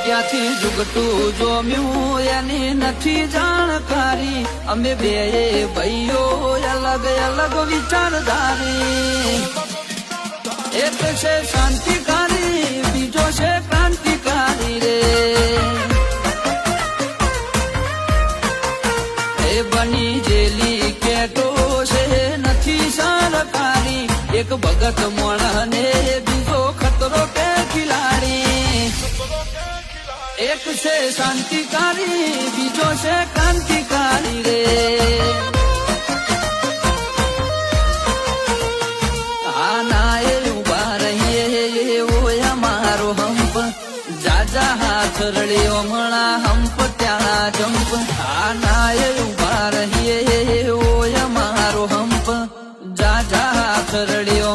ક્યાંથી જુગતું જોમ્યું એની નથી જાણકારી અમે બે ભાઈઓ અલગ અલગ વિચારધારી એક છે શાંતિકારી બીજો છે ક્રાંતિકારી રે એ બની જેલી કેટો છે નથી સરકારી એક ભગત મોણ ને બીજો ખતરો કે ખિલાડી એક છે શાંતિકારી બીજો છે ક્રાંતિકારી રે આના એ ઉભા રહીએ એવો અમારો હંપ જાજા હાથ રળ્યો હમણાં હંપ ત્યાં જંપ આના એ ઉભા રહીએ એવો અમારો હંપ જાજા હાથ રળ્યો